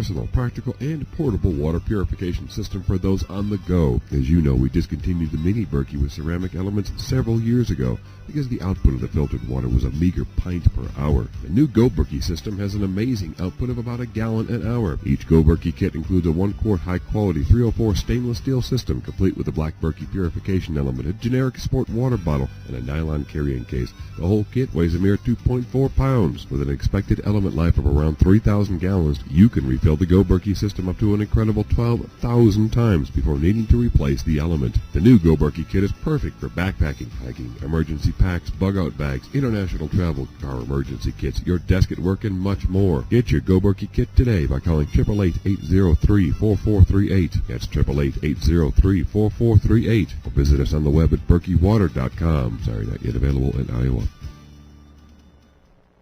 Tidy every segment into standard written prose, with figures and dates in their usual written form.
Personal, practical, and portable water purification system for those on the go. As you know, we discontinued the Mini Berkey with ceramic elements several years ago because the output of the filtered water was a meager pint per hour. The new Go Berkey system has an amazing output of about a gallon an hour. Each Go Berkey kit includes a 1-quart high-quality 304 stainless steel system complete with a black Berkey purification element, a generic sport water bottle, and a nylon carrying case. The whole kit weighs a mere 2.4 pounds. With an expected element life of around 3,000 gallons, you can refill the Go Berkey system up to an incredible 12,000 times before needing to replace the element. The new Go Berkey kit is perfect for backpacking, hiking, emergency packs, bug-out bags, international travel, car emergency kits, your desk at work, and much more. Get your Go Berkey kit today by calling 888-803-4438. That's 888-803-4438. Or visit us on the web at berkeywater.com. Sorry, not yet available in Iowa.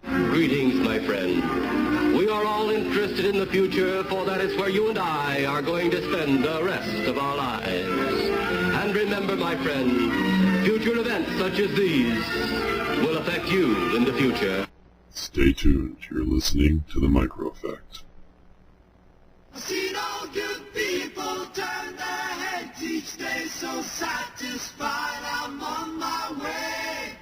Greetings, my friend. We are all interested in the future, for that is where you and I are going to spend the rest of our lives. And remember, my friend, future events such as these will affect you in the future. Stay tuned. You're listening to The Micro Effect. I've seen all good people turn their heads each day, so satisfied I'm on my way.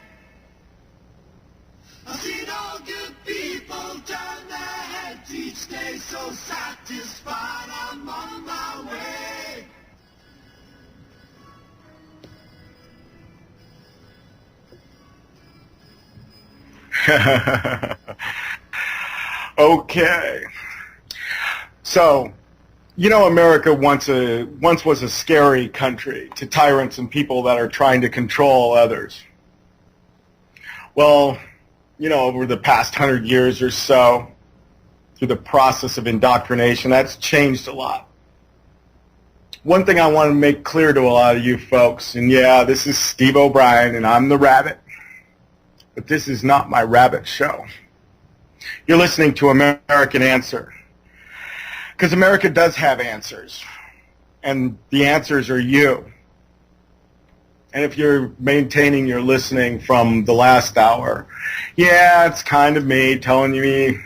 I've seen all good people turn their heads each day, so satisfied I'm on my way. Okay. So, you know, America once was a scary country to tyrants and people that are trying to control others. Well, you know, over the past 100 years or so, through the process of indoctrination, that's changed a lot. One thing I want to make clear to a lot of you folks, and yeah, this is Steve OBrien, and I'm the rabbit, but this is not my rabbit show. You're listening to American Answer, because America does have answers, and the answers are you. And if you're maintaining your listening from the last hour, yeah, it's kind of me telling you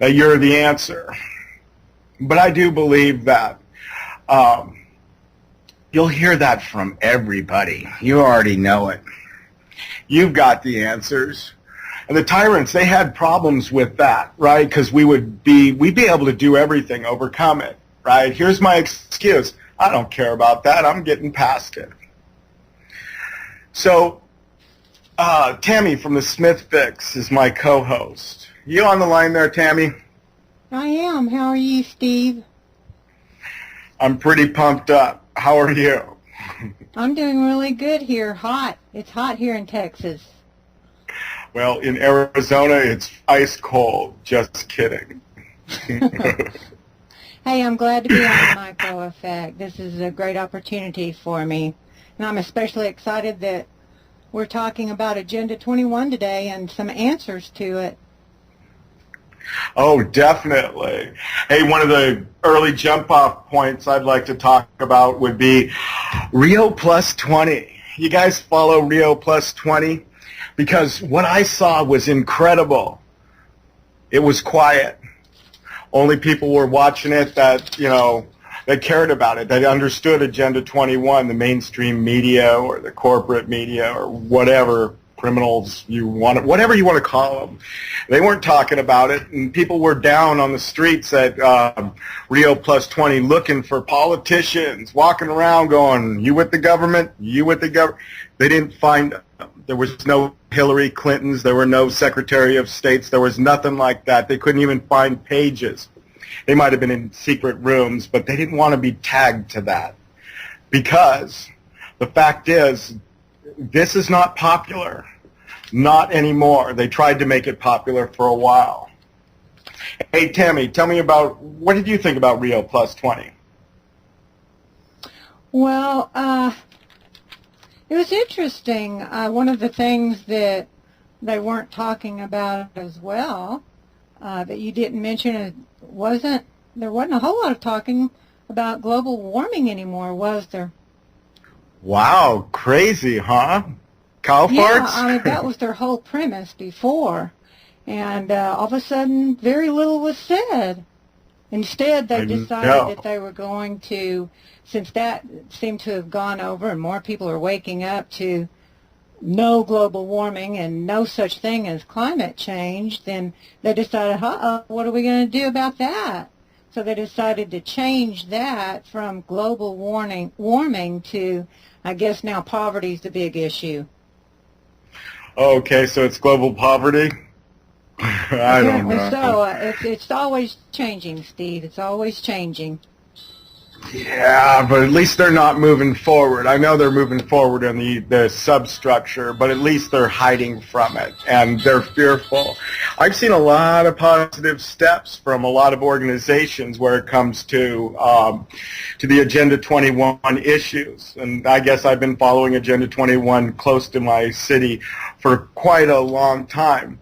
that you're the answer. But I do believe that you'll hear that from everybody. You already know it. You've got the answers. And the tyrants, they had problems with that, right? Because we'd be able to do everything, overcome it, right? Here's my excuse. I don't care about that. I'm getting past it. So, Tammy from the Smithfix is my co-host. You on the line there, Tammy? I am. How are you, Steve? I'm pretty pumped up. How are you? I'm doing really good here. Hot. It's hot here in Texas. Well, in Arizona, it's ice cold. Just kidding. Hey, I'm glad to be on the Micro Effect. This is a great opportunity for me. And I'm especially excited that we're talking about Agenda 21 today and some answers to it. Oh, definitely. Hey, one of the early jump-off points I'd like to talk about would be Rio Plus 20. You guys follow Rio Plus 20? Because what I saw was incredible. It was quiet. Only people were watching it that, you know, that cared about it, that understood Agenda 21, the mainstream media or the corporate media or whatever criminals you want, whatever you want to call them. They weren't talking about it, and people were down on the streets at Rio Plus 20 looking for politicians, walking around going, you with the government? You with the government? They didn't find them. There was no Hillary Clintons. There were no Secretary of States. There was nothing like that. They couldn't even find pages. They might have been in secret rooms, but they didn't want to be tagged to that because the fact is this is not popular. Not anymore. They tried to make it popular for a while. Hey, Tammy, tell me about, what did you think about Rio Plus 20? Well, it was interesting. One of the things that they weren't talking about as well that you didn't mention there wasn't a whole lot of talking about global warming anymore, was there? Wow, crazy, huh? Cow farts? Yeah, I mean, that was their whole premise before. And all of a sudden, very little was said. Instead, they decided that they were going to, since that seemed to have gone over and more people are waking up to no global warming and no such thing as climate change, then they decided, what are we going to do about that? So they decided to change that from global warming to, I guess now poverty is the big issue. Okay, so it's global poverty? I don't know. So it's always changing, Steve. It's always changing. Yeah, but at least they're not moving forward. I know they're moving forward in the substructure, but at least they're hiding from it, and they're fearful. I've seen a lot of positive steps from a lot of organizations where it comes to the Agenda 21 issues, and I guess I've been following Agenda 21 close to my city for quite a long time.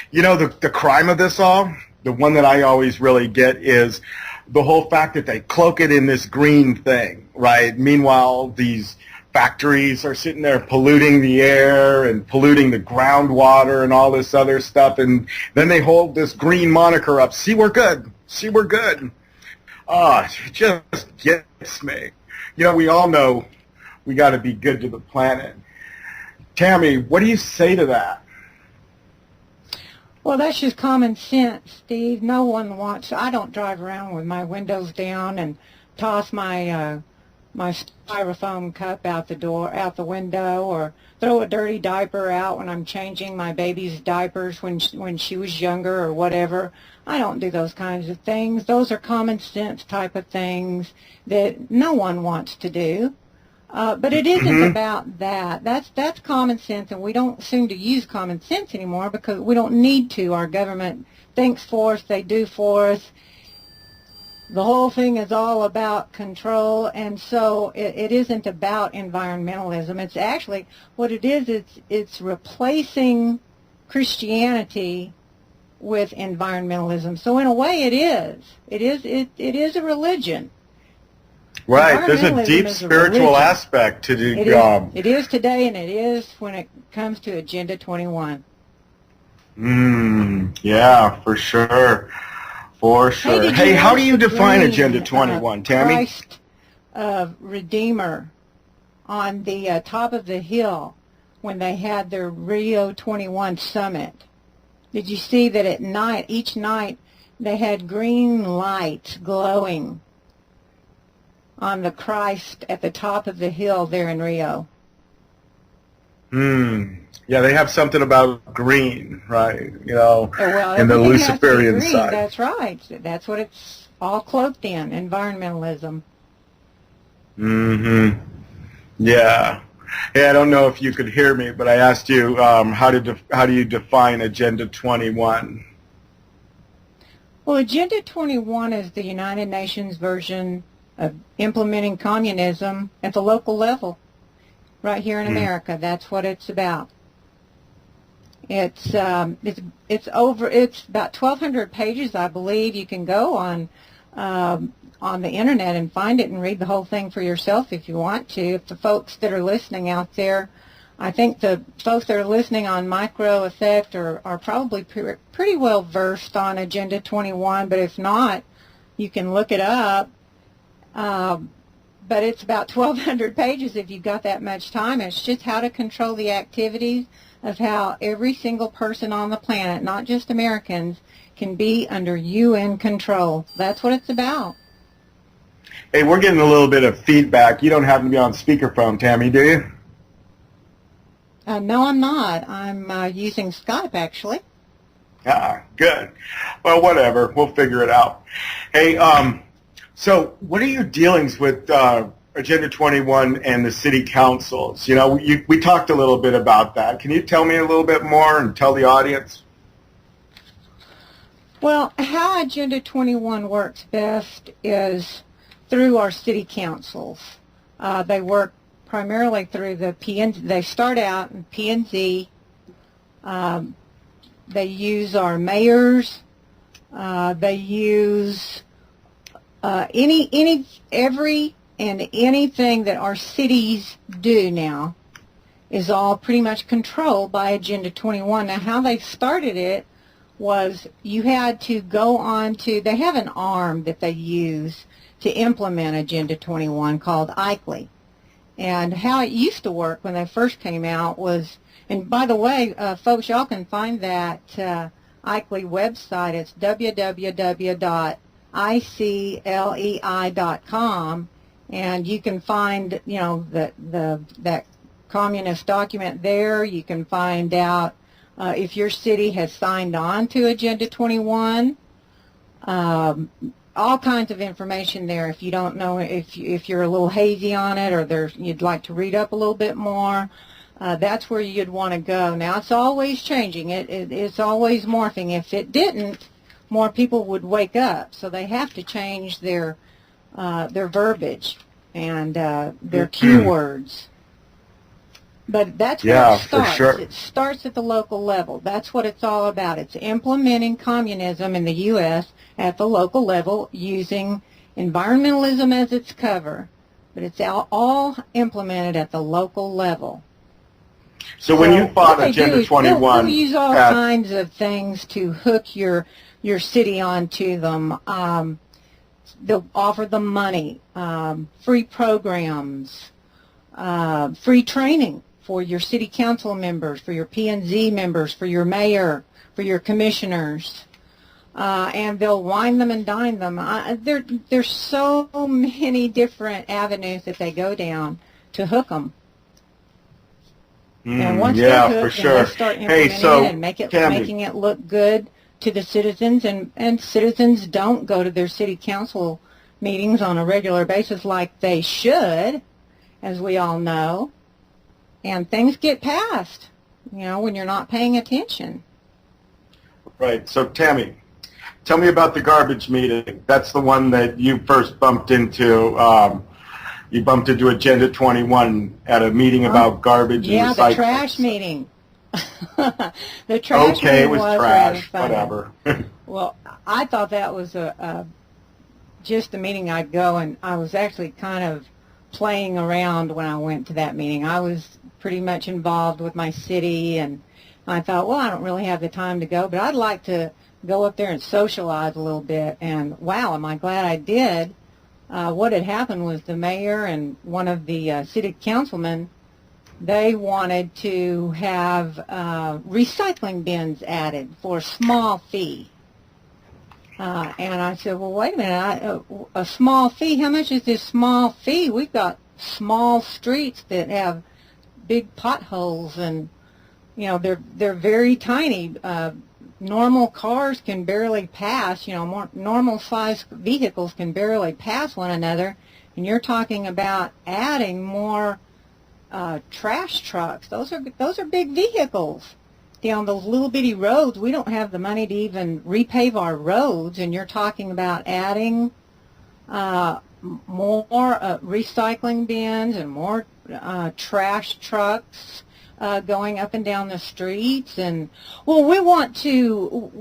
You know, the crime of this all, the one that I always really get is the whole fact that they cloak it in this green thing, right? Meanwhile, these factories are sitting there polluting the air and polluting the groundwater and all this other stuff, and then they hold this green moniker up. See, we're good. See, we're good. It just gets me. You know, we all know we got to be good to the planet. Tammy, what do you say to that? Well, that's just common sense, Steve. No one wants. I don't drive around with my windows down and toss my my styrofoam cup out the window, or throw a dirty diaper out when I'm changing my baby's diapers when she was younger or whatever. I don't do those kinds of things. Those are common sense type of things that no one wants to do. But it isn't about that. That's common sense, and we don't seem to use common sense anymore because we don't need to. Our government thinks for us, they do for us. The whole thing is all about control, and so it isn't about environmentalism. It's actually, what it is, it's replacing Christianity with environmentalism. So in a way it is. It is a religion. Right, there's a deep spiritual aspect to the job. It is today, and it is when it comes to Agenda 21. Yeah, for sure. For sure. Hey, how do you define Agenda 21, Tammy? Christ Redeemer on the top of the hill when they had their Rio 21 summit. Did you see that at night, each night, they had green lights glowing on the Christ at the top of the hill there in Rio? Yeah, they have something about green, right? You know, well, in the Luciferian green, side. That's right. That's what it's all cloaked in, environmentalism. Yeah. Hey, I don't know if you could hear me, but I asked you how do you define Agenda 21? Well, Agenda 21 is the United Nations version of implementing communism at the local level, right here in America. That's what it's about. It's about 1,200 pages, I believe. You can go on the internet and find it and read the whole thing for yourself if you want to. If the folks that are listening out there, I think the folks that are listening on Micro Effect are probably pretty well versed on Agenda 21, but if not, you can look it up. But it's about 1,200 pages if you've got that much time. It's just how to control the activities of how every single person on the planet, not just Americans, can be under UN control. That's what it's about. Hey, we're getting a little bit of feedback. You don't happen to be on speakerphone, Tammy, do you? No, I'm not. I'm using Skype, actually. Good. Well, whatever. We'll figure it out. Hey, so what are your dealings with Agenda 21 and the city councils? You know, we talked a little bit about that. Can you tell me a little bit more and tell the audience? Well, how Agenda 21 works best is through our city councils. They work primarily through the PNZ. They start out in PNZ. They use our mayors. They use every and anything that our cities do now is all pretty much controlled by Agenda 21. Now, how they started it was you had to go on to, they have an arm that they use to implement Agenda 21 called ICLEI. And how it used to work when they first came out was, and by the way, folks, y'all can find that ICLEI website. It's www.iclei.com, and you can find, you know, that communist document there. You can find out if your city has signed on to Agenda 21. All kinds of information there. If you don't know, if you're a little hazy on it, or you'd like to read up a little bit more, that's where you'd want to go. Now, it's always changing. It's always morphing. If it didn't, more people would wake up. So they have to change their verbiage and their keywords. But that's where it starts. For sure. It starts at the local level. That's what it's all about. It's implementing communism in the U.S. at the local level using environmentalism as its cover. But it's all implemented at the local level. So when you fought Agenda 21... They'll use all kinds of things to hook your city onto them. They'll offer them money, free programs, free training for your city council members, for your P&Z members, for your mayor, for your commissioners, and they'll wine them and dine them. There's so many different avenues that they go down to hook them. And once they're hooked, they start implementing it and making it look good to the citizens, and citizens don't go to their city council meetings on a regular basis like they should, as we all know, and things get passed, you know, when you're not paying attention. Right. So, Tammy, tell me about the garbage meeting. That's the one that you first bumped into. You bumped into Agenda 21 at a meeting about garbage and recycling. Yeah, the trash meeting. The trash meeting it was trash, whatever. Well, I thought that was just a meeting I'd go, and I was actually kind of playing around when I went to that meeting. I was pretty much involved with my city, and I thought, well, I don't really have the time to go, but I'd like to go up there and socialize a little bit, and wow, am I glad I did. What had happened was the mayor and one of the city councilmen, they wanted to have recycling bins added for a small fee. And I said, well, wait a minute, a small fee? How much is this small fee? We've got small streets that have big potholes, and, you know, they're very tiny. Normal cars can barely pass, you know, more normal-sized vehicles can barely pass one another, and you're talking about adding more trash trucks. Those are big vehicles down those little bitty roads. We don't have the money to even repave our roads, and you're talking about adding more recycling bins and more trash trucks going up and down the streets. And well, we want to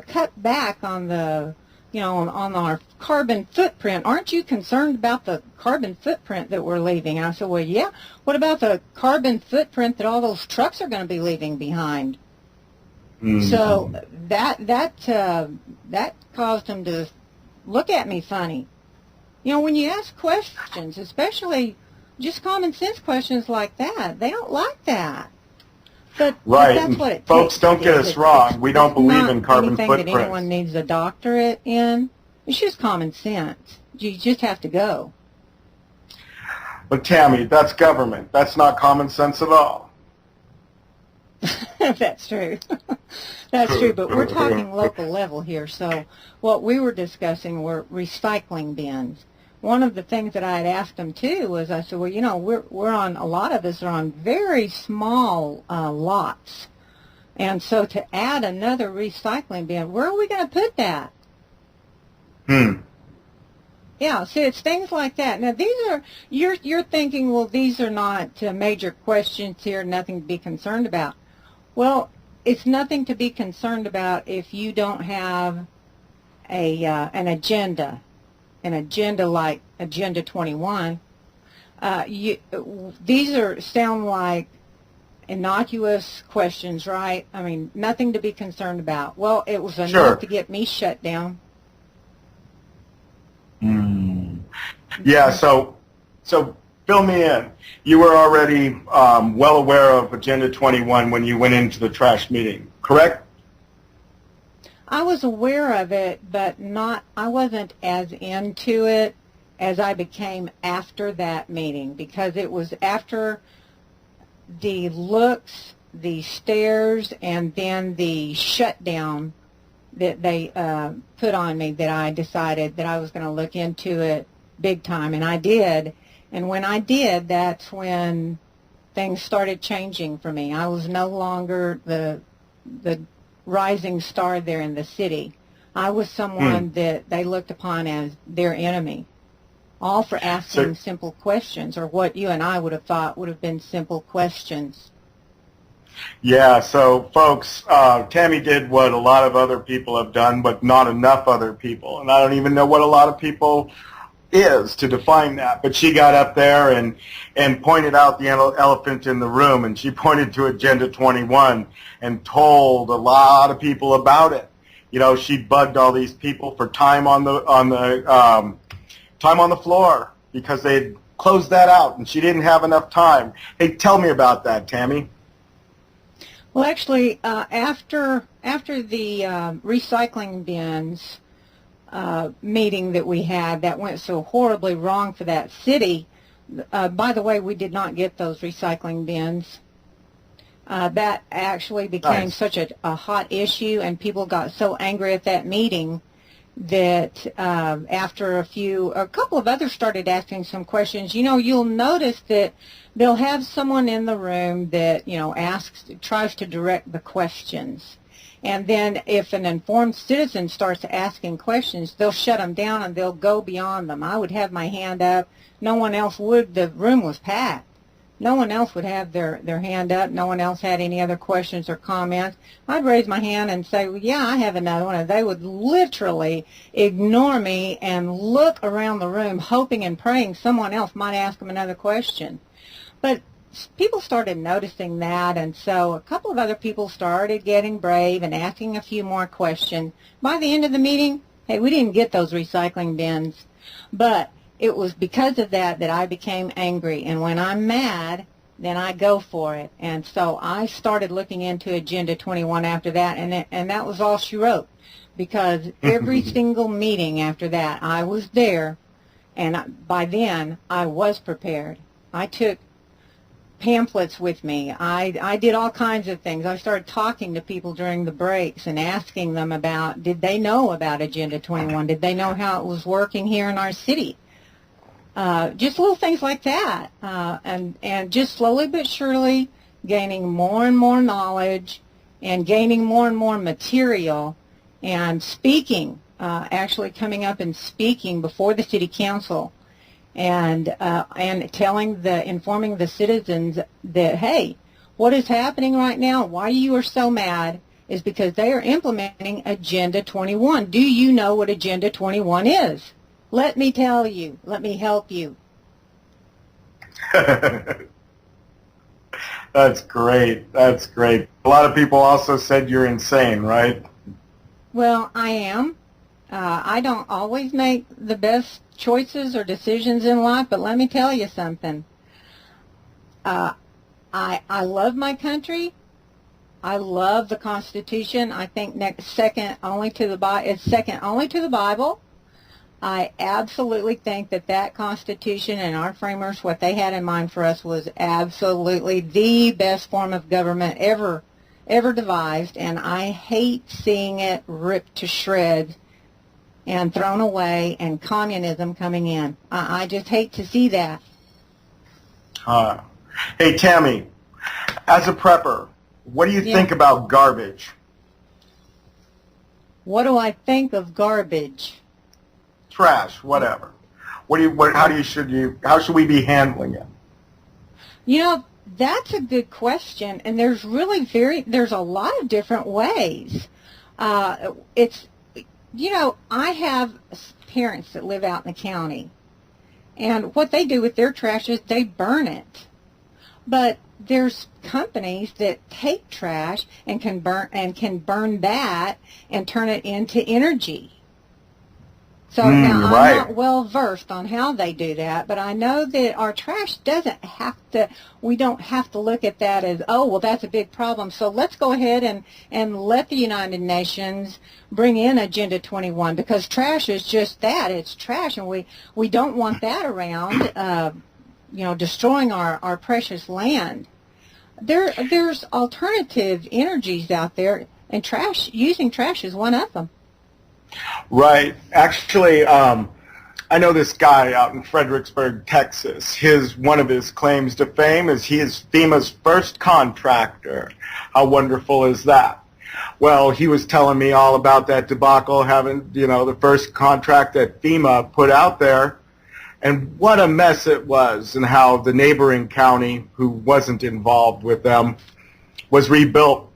cut back on the, you know, on our carbon footprint. Aren't you concerned about the carbon footprint that we're leaving? And I said, well, yeah. What about the carbon footprint that all those trucks are going to be leaving behind? Mm-hmm. So that caused them to look at me funny. You know, when you ask questions, especially just common sense questions like that, they don't like that. But that's what it folks, takes. don't get us wrong. We don't believe in carbon footprints. That anyone needs a doctorate in. It's just common sense. You just have to go. But Tammy, that's government. That's not common sense at all. That's true. That's true, but we're talking local level here. So what we were discussing were recycling bins. One of the things that I had asked them too was, I said, well, you know, we're on, a lot of us are on very small lots, and so to add another recycling bin, where are we going to put that? Yeah, see, it's things like that. Now, these are, you're thinking, well, these are not major questions here, nothing to be concerned about. Well, it's nothing to be concerned about if you don't have an agenda like Agenda 21. These sound like innocuous questions, right? I mean, nothing to be concerned about. Well, it was enough Sure. to get me shut down. Yeah, so fill me in. You were already well aware of Agenda 21 when you went into the trash meeting, correct? I was aware of it, but I wasn't as into it as I became after that meeting, because it was after the looks, the stares, and then the shutdown that they put on me that I decided that I was going to look into it big time, and I did. And when I did, that's when things started changing for me. I was no longer the rising star there in the city. I was someone that they looked upon as their enemy, all for asking simple questions, or what you and I would have thought would have been simple questions. Yeah, so folks, Tammy did what a lot of other people have done, but not enough other people. And I don't even know what a lot of people is to define that. But she got up there and pointed out the elephant in the room, and she pointed to Agenda 21 and told a lot of people about it. You know, she bugged all these people for time on the floor because they'd closed that out, and she didn't have enough time. Hey, tell me about that, Tammy. Well, actually, after the recycling bins meeting that we had that went so horribly wrong for that city, by the way, we did not get those recycling bins. That actually became such a hot issue, and people got so angry at that meeting that after a couple of others started asking some questions. You know, you'll notice that they'll have someone in the room that, you know, tries to direct the questions. And then if an informed citizen starts asking questions, they'll shut them down and they'll go beyond them. I would have my hand up. No one else would. The room was packed. No one else would have their hand up. No one else had any other questions or comments. I'd raise my hand and say, well, yeah, I have another one. And they would literally ignore me and look around the room hoping and praying someone else might ask them another question. But people started noticing that, and so a couple of other people started getting brave and asking a few more questions. By the end of the meeting, hey, we didn't get those recycling bins, but it was because of that I became angry, and when I'm mad, then I go for it. And so I started looking into Agenda 21 after that, and that was all she wrote, because every single meeting after that, I was there, and by then, I was prepared. I took pamphlets with me. I did all kinds of things. I started talking to people during the breaks and asking them about, did they know about Agenda 21? Did they know how it was working here in our city? Just little things like that. And just slowly but surely gaining more and more knowledge and gaining more and more material and speaking, actually coming up and speaking before the city council. And informing the citizens that, hey, what is happening right now, why you are so mad, is because they are implementing Agenda 21. Do you know what Agenda 21 is? Let me tell you. Let me help you. That's great. That's great. A lot of people also said you're insane, right? Well, I am. I don't always make the best choices or decisions in life, but let me tell you something. I love my country. I love the Constitution. I think it's second only to the Bible. I absolutely think that Constitution and our framers, what they had in mind for us, was absolutely the best form of government ever devised, and I hate seeing it ripped to shreds and thrown away, and communism coming in. I just hate to see that. Hey, Tammy, as a prepper, what do you think about garbage? What do I think of garbage? Trash, whatever. How should we be handling it? You know, that's a good question, and there's a lot of different ways. You know, I have parents that live out in the county, and what they do with their trash is they burn it. But there's companies that take trash and can burn that and turn it into energy. So now I'm right. not well versed on how they do that, but I know that our trash doesn't have to, we don't have to look at that as, oh, well, that's a big problem. So let's go ahead and let the United Nations bring in Agenda 21, because trash is just that. It's trash, and we don't want that around, destroying our precious land. There's alternative energies out there, and using trash is one of them. Right. Actually, I know this guy out in Fredericksburg, Texas. One of his claims to fame is he is FEMA's first contractor. How wonderful is that? Well, he was telling me all about that debacle, having, the first contract that FEMA put out there, and what a mess it was, and how the neighboring county, who wasn't involved with them, was rebuilt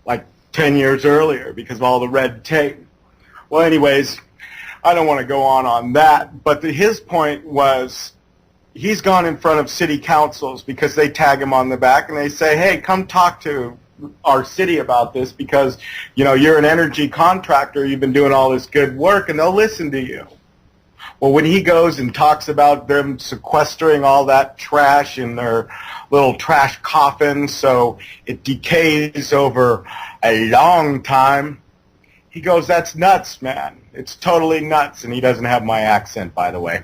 like 10 years earlier because of all the red tape. Well, anyways, I don't want to go on that, but his point was he's gone in front of city councils because they tag him on the back and they say, hey, come talk to our city about this because, you're an energy contractor, you've been doing all this good work, and they'll listen to you. Well, when he goes and talks about them sequestering all that trash in their little trash coffins so it decays over a long time, he goes, that's nuts, man. It's totally nuts. And he doesn't have my accent, by the way.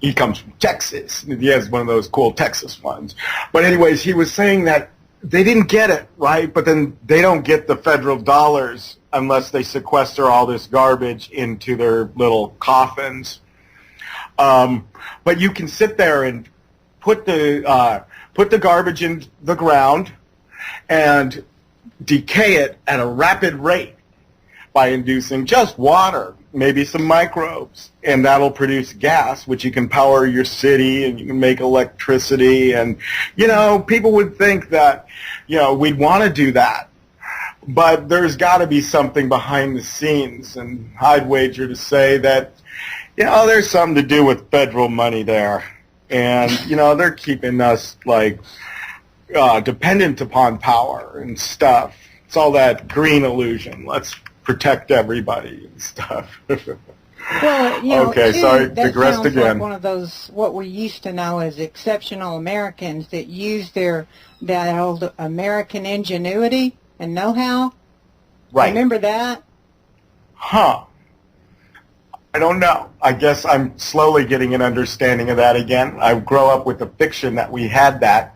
He comes from Texas. He has one of those cool Texas ones. But anyways, he was saying that they didn't get it, right? But then they don't get the federal dollars unless they sequester all this garbage into their little coffins. But you can sit there and put the garbage in the ground and decay it at a rapid rate by inducing just water, maybe some microbes, and that'll produce gas, which you can power your city and you can make electricity. And, people would think that, we'd want to do that. But there's got to be something behind the scenes, and I'd wager to say that, there's something to do with federal money there. And, they're keeping us, dependent upon power and stuff. It's all that green illusion. Let's protect everybody and stuff. Well, okay, too, sorry, that digressed sounds again. like one of those, what we used to know as exceptional Americans that use that old American ingenuity and know-how. Right. Remember that? Huh. I don't know. I guess I'm slowly getting an understanding of that again. I grew up with the fiction that we had that.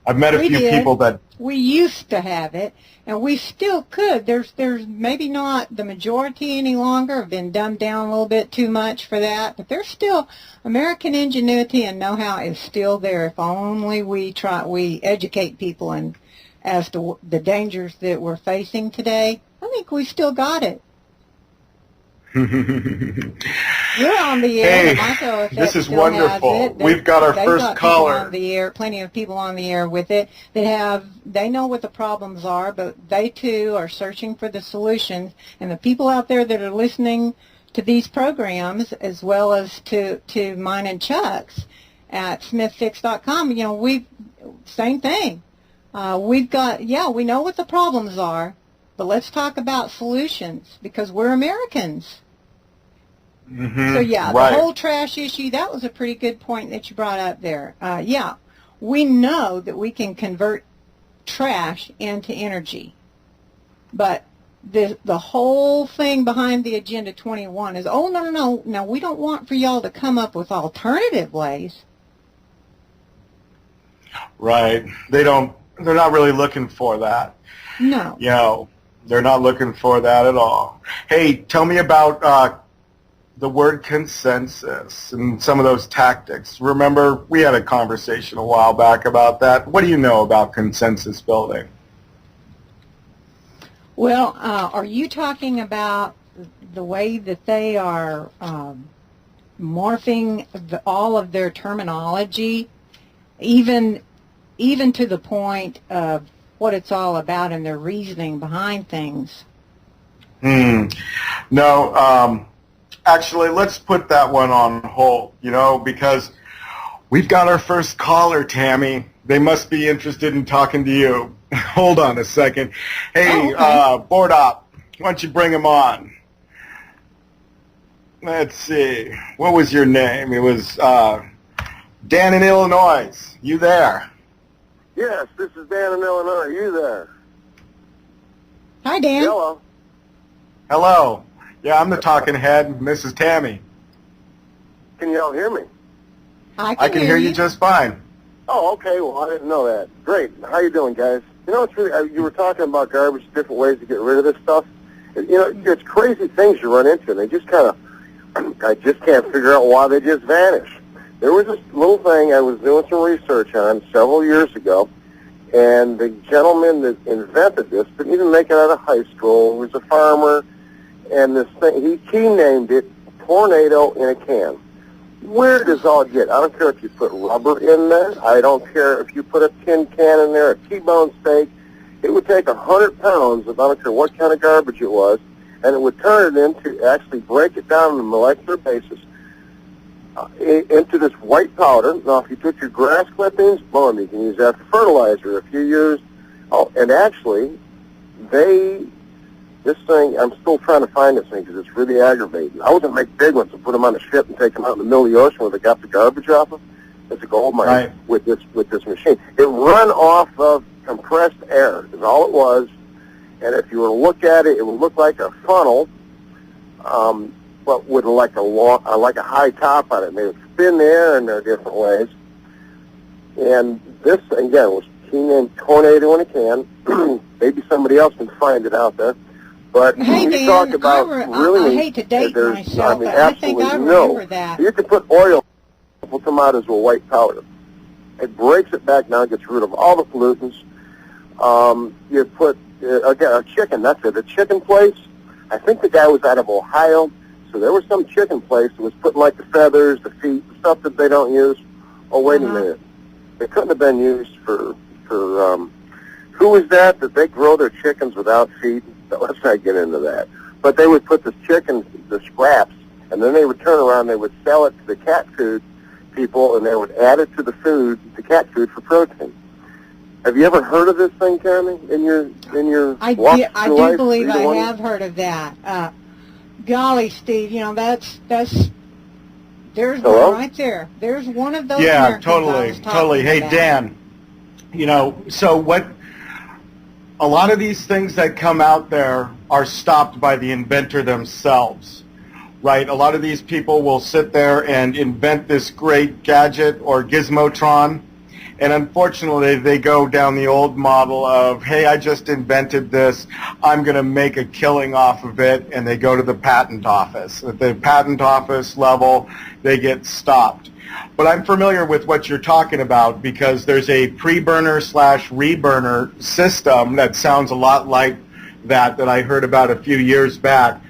I've met a few people that... We used to have it, and we still could. There's maybe not the majority any longer, have been dumbed down a little bit too much for that, but there's still American ingenuity and know-how is still there if only we educate people and as to the dangers that we're facing today. I think we still got it. You're on the air. Hey, this is wonderful. We've got our first caller. On the air, plenty of people on the air with it they know what the problems are, but they too are searching for the solutions. And the people out there that are listening to these programs, as well as to mine and Chuck's at Smithfix.com, same thing. We know what the problems are, but let's talk about solutions because we're Americans. Mm-hmm. So right. The whole trash issue, that was a pretty good point that you brought up there. We know that we can convert trash into energy, but the whole thing behind the Agenda 21 is, no, we don't want for y'all to come up with alternative ways. Right. They're not really looking for that. No. They're not looking for that at all. Hey, tell me about the word consensus and some of those tactics. Remember, we had a conversation a while back about that. What do you know about consensus building? Well, are you talking about the way that they are morphing all of their terminology, even to the point of what it's all about and their reasoning behind things? No, actually, let's put that one on hold, because We've got our first caller, Tammy. They must be interested in talking to you. Hold on a second. Hey, board op, why don't you bring him on? Let's see. What was your name? It was Dan in Illinois. You there? Yes, this is Dan in Illinois. You there? Hi, Dan. Hello. Hello. Yeah, I'm the talking head, and this is Tammy. Can you all hear me? I I can hear you just fine. Oh, okay. Well, I didn't know that. Great. How you doing, guys? You know, it's really, you were talking about garbage, different ways to get rid of this stuff. You know, it's crazy things you run into. They just kind of, I just can't figure out why they just vanish. There was this little thing I was doing some research on several years ago, and the gentleman that invented this didn't even make it out of high school. He was a farmer, and this thing, he named it Tornado in a Can. Where does all get? I don't care if you put rubber in there. I don't care if you put a tin can in there, a T-bone steak. It would take 100 pounds of, I don't care what kind of garbage it was, and it would turn it into, actually break it down on a molecular basis, into this white powder. Now, if you took your grass clippings, boom, you can use that for fertilizer. If you used, and actually, this thing, I'm still trying to find this thing because it's really aggravating. I was going to make big ones and put them on a ship and take them out in the middle of the ocean where they got the garbage off of. It's a gold mine with this machine. It run off of compressed air is all it was. And if you were to look at it, it would look like a funnel, but with like a high top on it. And they would spin the air in there different ways. And this, again, was named Tornado in a Can. Maybe somebody else can find it out there. But hey, you Dan, talk about really, I hate to date myself, but absolutely I think I remember that. You can put oil, will come out as a white powder. It breaks it back down, gets rid of all the pollutants. You put, again, a chicken, that's it, a chicken place. I think the guy was out of Ohio, so there was some chicken place that was putting like the feathers, the feet, the stuff that they don't use. Oh, wait a minute. They couldn't have been used for who is that they grow their chickens without feet? Let's not get into that. But they would put the chicken, the scraps, and then they would turn around, they would sell it to the cat food people, and they would add it to the food, the cat food, for protein. Have you ever heard of this thing, Tammy, in your I do believe I have heard of that. Golly, Steve, you know, there's Hello? one right there. There's one of those. Yeah, Americans I was totally. Hey, about. Dan, you know, so what, a lot of these things that come out there are stopped by the inventor themselves, right? A lot of these people will sit there and invent this great gadget or gizmotron, and unfortunately they go down the old model of, hey, I just invented this, I'm going to make a killing off of it, and they go to the patent office. At the patent office level, they get stopped. But I'm familiar with what you're talking about because there's a pre-burner / reburner system that sounds a lot like that I heard about a few years back,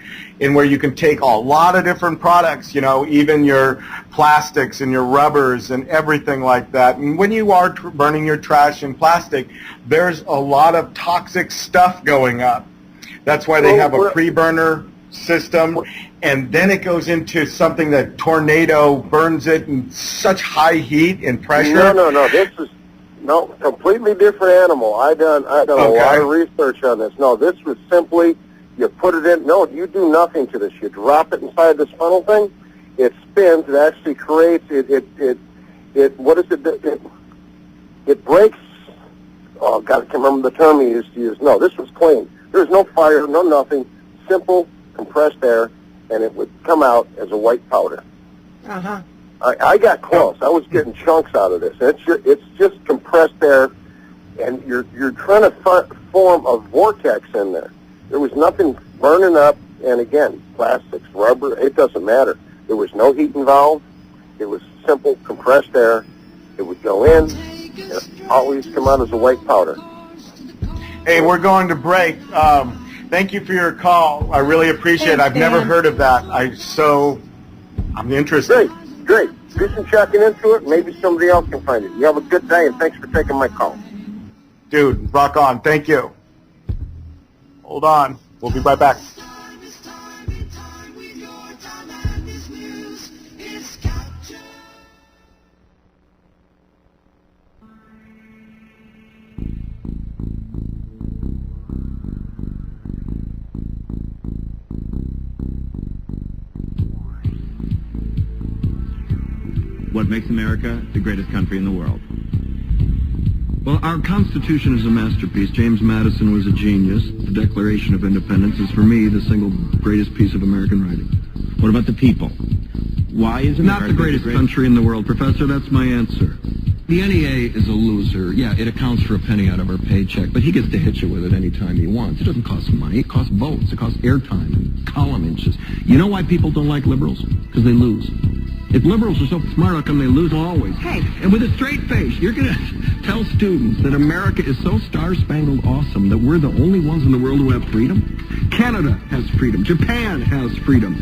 in where you can take a lot of different products, you know, even your plastics and your rubbers and everything like that. And when you are burning your trash in plastic, there's a lot of toxic stuff going up. That's why they have a pre-burner system, and then it goes into something that Tornado burns it in such high heat and pressure. No. This is completely different animal. I done a lot of research on this. No, this was simply you put it in. No, you do nothing to this. You drop it inside this funnel thing. It spins. It actually creates. It. What is it? It breaks. Oh God, I can't remember the term he used to use. No, this was clean. There's no fire, no nothing. Simple compressed air, and it would come out as a white powder. Uh-huh. I got close. I was getting chunks out of this. It's just compressed air, and you're trying to form a vortex in there. There was nothing burning up, and again, plastics, rubber, it doesn't matter. There was no heat involved. It was simple compressed air. It would go in, and it always come out as a white powder. Hey, we're going to break. Thank you for your call. I really appreciate it. I've never heard of that. I'm interested. Great. Do some checking into it. Maybe somebody else can find it. You have a good day, and thanks for taking my call. Dude, rock on. Thank you. Hold on. We'll be right back. What makes America the greatest country in the world? Well, our Constitution is a masterpiece. James Madison was a genius. The Declaration of Independence is, for me, the single greatest piece of American writing. What about the people? Why is America Not the greatest country in the world, Professor. That's my answer. The NEA is a loser. Yeah, it accounts for a penny out of our paycheck, but he gets to hit you with it anytime he wants. It doesn't cost money. It costs votes. It costs airtime and column inches. You know why people don't like liberals? Because they lose. If liberals are so smart, how come they lose always? Hey, and with a straight face, you're going to tell students that America is so star-spangled awesome that we're the only ones in the world who have freedom? Canada has freedom. Japan has freedom.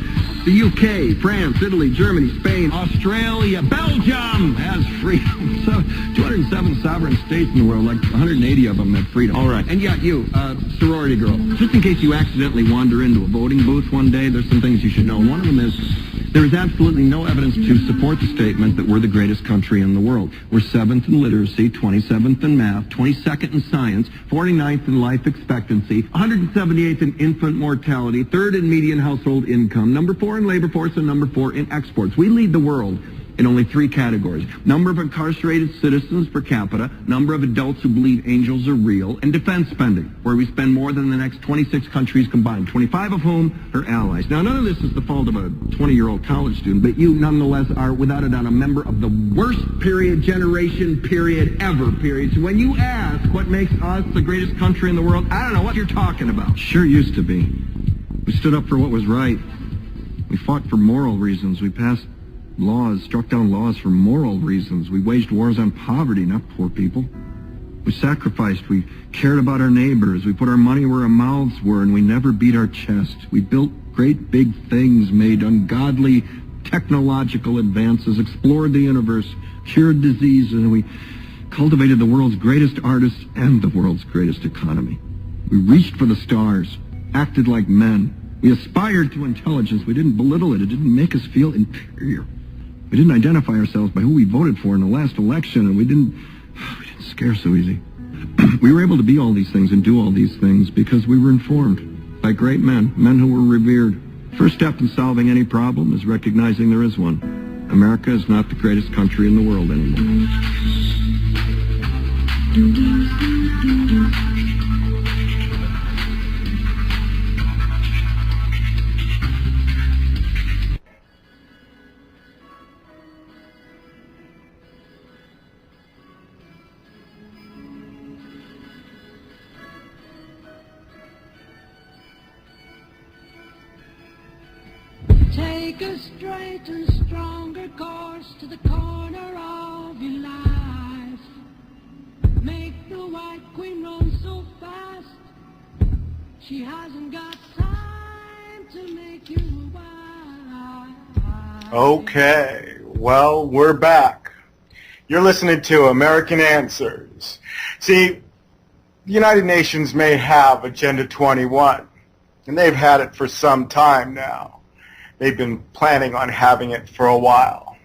The UK, France, Italy, Germany, Spain, Australia, Belgium has freedom. So 207 sovereign states in the world, like 180 of them have freedom. All right. And yeah, you, sorority girl, just in case you accidentally wander into a voting booth one day, there's some things you should know. One of them is there is absolutely no evidence to support the statement that we're the greatest country in the world. We're 7th in literacy, 27th in math, 22nd in science, 49th in life expectancy, 178th in infant mortality, 3rd in median household income, number 4 in labor force, and number 4 in exports. We lead the world in only 3 categories: number of incarcerated citizens per capita, number of adults who believe angels are real, and defense spending, where we spend more than the next 26 countries combined, 25 of whom are allies. Now, none of this is the fault of a 20-year-old college student, but you nonetheless are, without a doubt, a member of the worst generation ever. So when you ask what makes us the greatest country in the world, I don't know what you're talking about. Sure used to be. We stood up for what was right. We fought for moral reasons. We passed laws, struck down laws for moral reasons. We waged wars on poverty, not poor people. We sacrificed. We cared about our neighbors. We put our money where our mouths were, and we never beat our chest. We built great big things, made ungodly technological advances, explored the universe, cured disease, and we cultivated the world's greatest artists and the world's greatest economy. We reached for the stars, acted like men. We aspired to intelligence. We didn't belittle it. It didn't make us feel inferior. We didn't identify ourselves by who we voted for in the last election, and we didn't scare so easy. We were able to be all these things and do all these things because we were informed by great men who were revered. First step in solving any problem is recognizing there is one. America is not the greatest country in the world anymore. Take a straight and stronger course to the corner of your life. Make the white queen run so fast, she hasn't got time to make you a wife. Okay, well, we're back. You're listening to American Answers. See, the United Nations may have Agenda 21, and they've had it for some time now. They've been planning on having it for a while.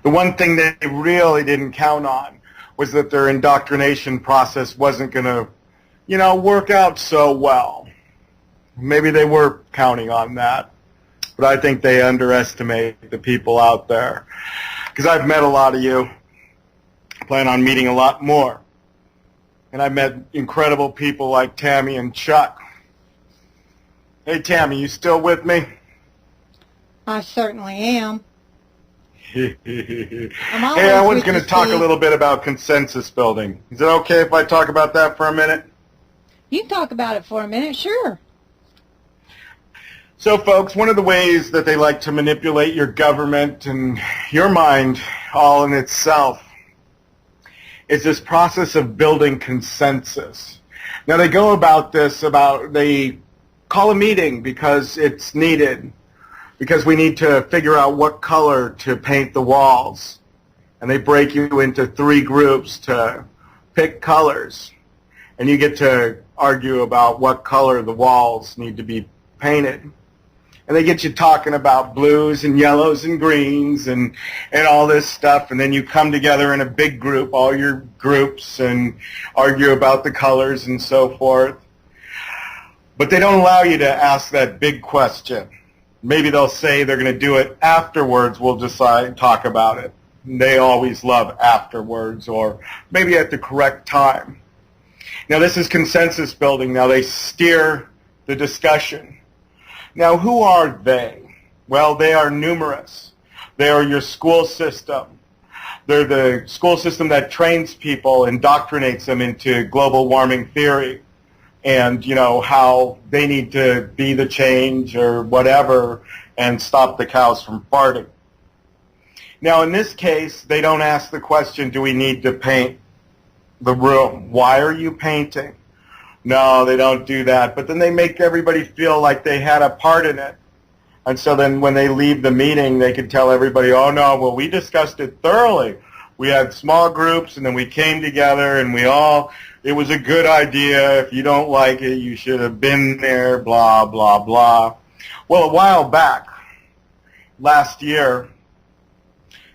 The one thing they really didn't count on was that their indoctrination process wasn't going to, work out so well. Maybe they were counting on that, but I think they underestimate the people out there. Because I've met a lot of you, plan on meeting a lot more. And I've met incredible people like Tammy and Chuck. Hey, Tammy, you still with me? I certainly am. Hey, I was going to talk a little bit about consensus building. Is it okay if I talk about that for a minute? You can talk about it for a minute, sure. So, folks, one of the ways that they like to manipulate your government and your mind all in itself is this process of building consensus. Now, they go about this they call a meeting because it's needed, because we need to figure out what color to paint the walls. And they break you into 3 groups to pick colors. And you get to argue about what color the walls need to be painted. And they get you talking about blues and yellows and greens and all this stuff. And then you come together in a big group, all your groups, and argue about the colors and so forth. But they don't allow you to ask that big question. Maybe they'll say they're going to do it afterwards. We'll decide, talk about it. They always love afterwards or maybe at the correct time. Now, this is consensus building. Now, they steer the discussion. Now, who are they? Well, they are numerous. They are your school system. They're the school system that trains people, indoctrinates them into global warming theory and, you know, how they need to be the change or whatever and stop the cows from farting. Now, in this case, they don't ask the question, do we need to paint the room? Why are you painting? No, they don't do that. But then they make everybody feel like they had a part in it. And so then when they leave the meeting, they can tell everybody, oh, no, well, we discussed it thoroughly. We had small groups, and then we came together, and it was a good idea. If you don't like it, you should have been there, blah, blah, blah. Well, a while back, last year,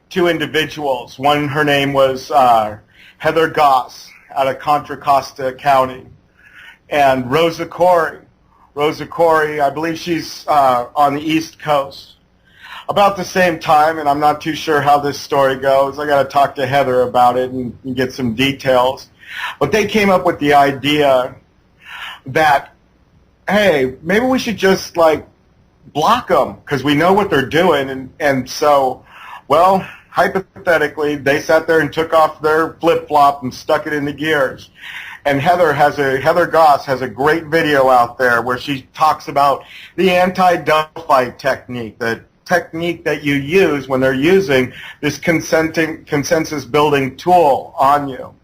two individuals. One, her name was Heather Goss out of Contra Costa County, and Rosa Corey. Rosa Corey, I believe she's on the East Coast. About the same time, and I'm not too sure how this story goes. I got to talk to Heather about it and get some details. But they came up with the idea that, hey, maybe we should just like block them because we know what they're doing, and so, well, hypothetically, they sat there and took off their flip-flop and stuck it in the gears. And Heather Goss has a great video out there where she talks about the anti-Delphi technique, the technique that you use when they're using this consensus-building tool on you.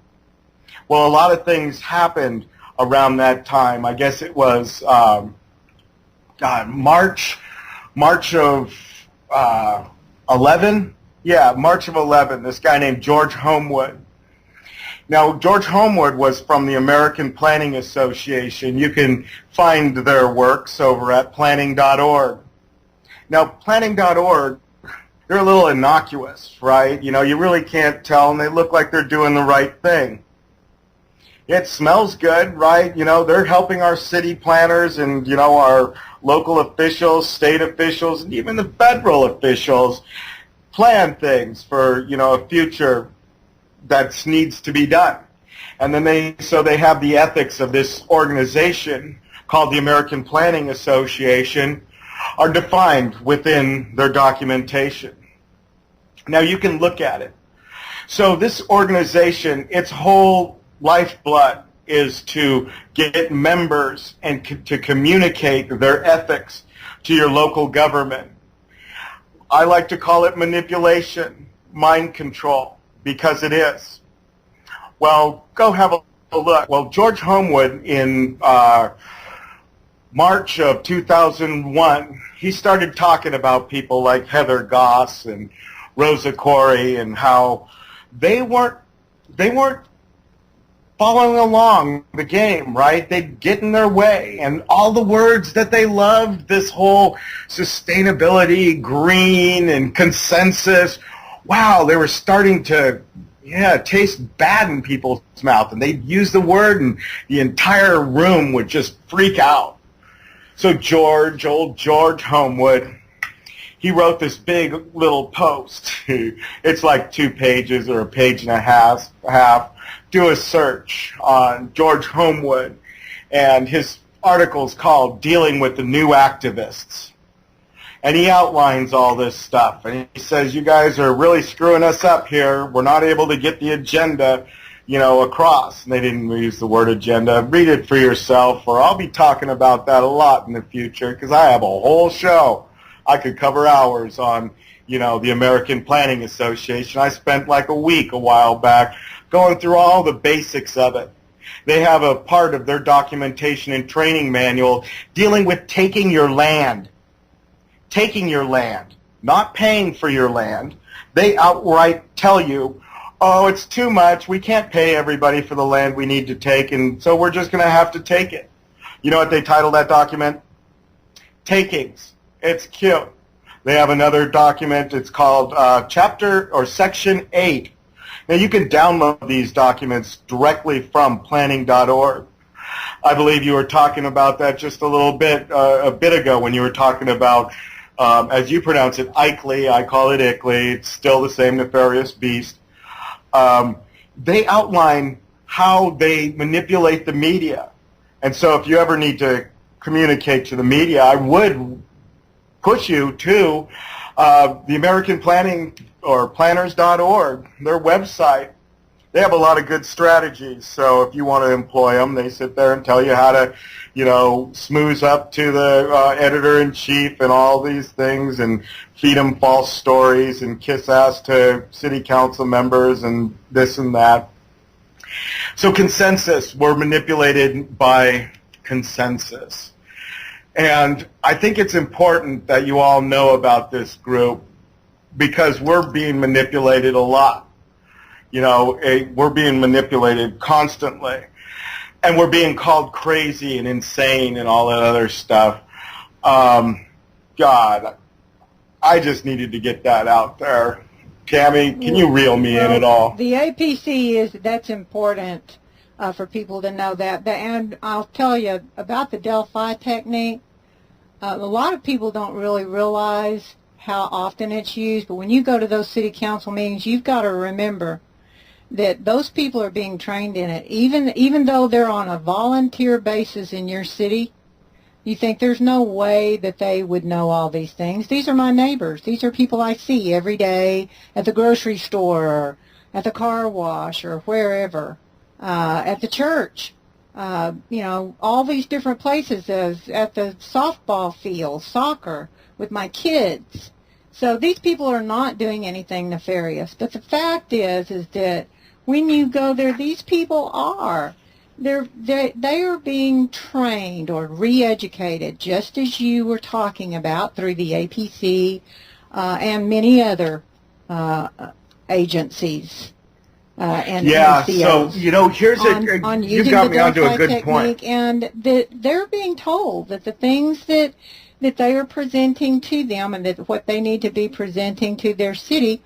Well, a lot of things happened around that time. I guess it was March of 11. Yeah, March of 11. This guy named George Homewood. Now, George Homewood was from the American Planning Association. You can find their works over at planning.org. Now, planning.org, they're a little innocuous, right? You know, you really can't tell, and they look like they're doing the right thing. It smells good, right? You know, they're helping our city planners and, you know, our local officials, state officials, and even the federal officials plan things for, you know, a future that needs to be done. And then they have the ethics of this organization called the American Planning Association are defined within their documentation. Now you can look at it. So this organization, its whole lifeblood is to get members and to communicate their ethics to your local government. I like to call it manipulation, mind control, because it is. Well, go have a look. Well, George Homewood in March of 2001, he started talking about people like Heather Goss and Rosa Corey and how they weren't following along the game, right? They'd get in their way, and all the words that they loved, this whole sustainability, green, and consensus, wow, they were starting to, taste bad in people's mouth, and they'd use the word, and the entire room would just freak out. So old George Homewood, he wrote this big little post. It's like 2 pages or a page and a half. Do a search on George Homewood, and his article's called Dealing with the New Activists. And he outlines all this stuff, and he says, you guys are really screwing us up here. We're not able to get the agenda, across. And they didn't use the word agenda. Read it for yourself, or I'll be talking about that a lot in the future, because I have a whole show. I could cover hours on, the American Planning Association. I spent like a week a while back going through all the basics of it. They have a part of their documentation and training manual dealing with taking your land. Taking your land, not paying for your land. They outright tell you, oh, it's too much. We can't pay everybody for the land we need to take, and so we're just going to have to take it. You know what they title that document? Takings. It's cute. They have another document. It's called Chapter or Section 8. Now, you can download these documents directly from planning.org. I believe you were talking about that just a bit ago when you were talking about as you pronounce it, Ikley, I call it Ickley, it's still the same nefarious beast. They outline how they manipulate the media. And so if you ever need to communicate to the media, I would push you to the American Planning or planners.org, their website. They have a lot of good strategies. So if you want to employ them, they sit there and tell you how to, smooze up to the editor-in-chief and all these things and feed them false stories and kiss ass to city council members and this and that. So consensus, we're manipulated by consensus. And I think it's important that you all know about this group because we're being manipulated a lot. We're being manipulated constantly. And we're being called crazy and insane and all that other stuff. God, I just needed to get that out there. Tammy, can you reel me in at all? The APC that's important for people to know that. And I'll tell you about the Delphi technique. A lot of people don't really realize how often it's used, but when you go to those city council meetings, you've got to remember that those people are being trained in it. Even though they're on a volunteer basis in your city, you think there's no way that they would know all these things. These are my neighbors. These are people I see every day at the grocery store or at the car wash or wherever, at the church. All these different places, at the softball field, soccer, with my kids. So these people are not doing anything nefarious. But the fact is that when you go there, these people are. They are being trained or re-educated, just as you were talking about through the APC and many other agencies. And NCOs so here's you got me onto a good point. And they're being told that the things that they are presenting to them and that what they need to be presenting to their city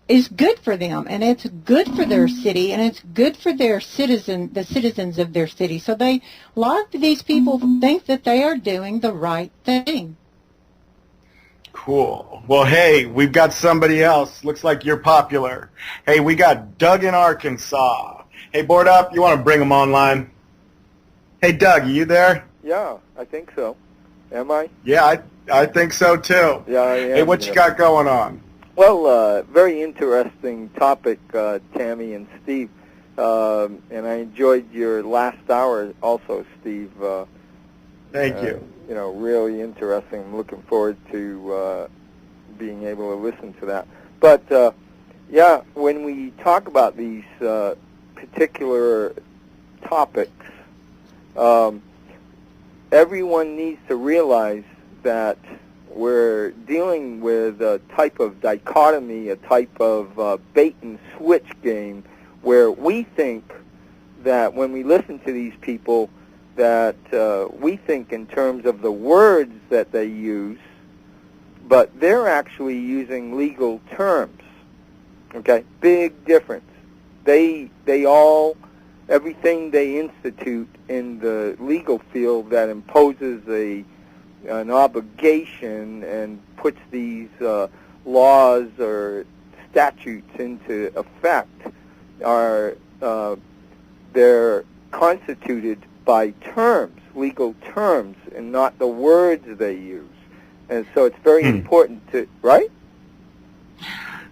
is good for them, and it's good for their city, and it's good for the citizens of their city. So a lot of these people think that they are doing the right thing. Cool. Well, hey, we've got somebody else. Looks like you're popular. Hey, we got Doug in Arkansas. Hey, board up. You want to bring him online? Hey, Doug, are you there? Yeah, I think so. Am I? Yeah, I think so, too. Yeah, I am. Hey, what you got going on? Well, very interesting topic, Tammy and Steve. And I enjoyed your last hour also, Steve. Thank you. Really interesting. I'm looking forward to being able to listen to that. But, when we talk about these particular topics, everyone needs to realize that we're dealing with a type of dichotomy, a type of bait-and-switch game where we think that when we listen to these people that we think in terms of the words that they use, but they're actually using legal terms. Okay? Big difference. Everything they institute in the legal field that imposes an obligation and puts these laws or statutes into effect they're constituted by terms, legal terms, and not the words they use. And so it's very important to, right?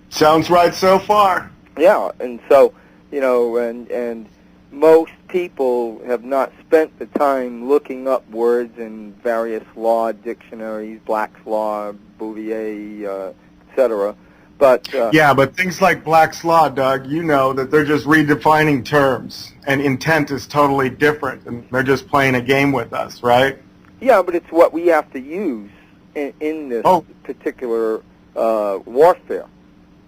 Sounds right so far. Yeah, and so, and most people have not spent the time looking up words in various law dictionaries, Black's Law, Bouvier, etc. But but things like Black's Law, Doug, you know that they're just redefining terms, and intent is totally different, and they're just playing a game with us, right? Yeah, but it's what we have to use in this particular warfare.